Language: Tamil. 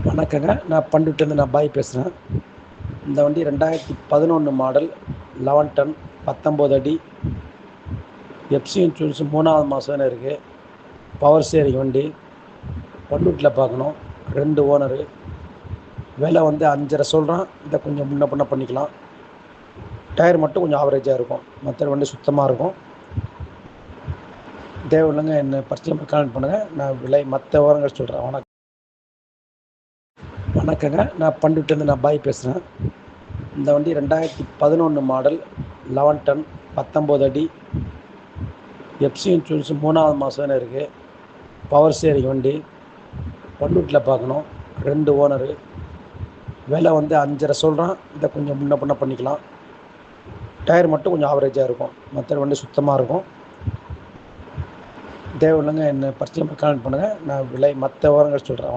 வணக்கங்க. நான் பண்ருட்டிலேருந்து பாய் பேசுகிறேன். இந்த வண்டி 2011 மாடல் 11 டன் 19 அடி எஃப்சி இன்சூரன்ஸ் 3வது மாதம்னு இருக்குது. பவர் ஸ்டேரிங் வண்டி. பண்ருட்டில் பார்க்கணும். 2 ஓனரு. விலை வந்து 5.5 சொல்கிறான். இதை கொஞ்சம் முன்ன பின்ன பண்ணிக்கலாம். டயர் மட்டும் கொஞ்சம் ஆவரேஜாக இருக்கும். மற்ற வண்டி சுத்தமாக இருக்கும். தேவையில்லைங்க, என்ன பர்சனல் கான்டாக்ட் பண்ணுங்கள். நான் விலை மற்ற விவரங்கள் சொல்கிறேன். வணக்கங்க. நான் பண்ருட்டிலேருந்து பாய் பேசுகிறேன். இந்த வண்டி 2011 மாடல் 11 டன் 19 அடி எஃப்சி இன்சூரன்ஸ் 3வது மாதம்னு இருக்குது. பவர் ஸ்டேரிங் வண்டி. பண்ருட்டில் பார்க்கணும். 2 ஓனரு. விலை வந்து 5.5 சொல்கிறான். இதை கொஞ்சம் முன்ன பின்ன பண்ணிக்கலாம். டயர் மட்டும் கொஞ்சம் ஆவரேஜாக இருக்கும். மற்ற வண்டி சுத்தமாக இருக்கும். தேவையில்லைங்க, என்ன பர்சனல் கான்டாக்ட் பண்ணுங்கள். நான் விலை மற்ற விவரங்கள் சொல்கிறேன்.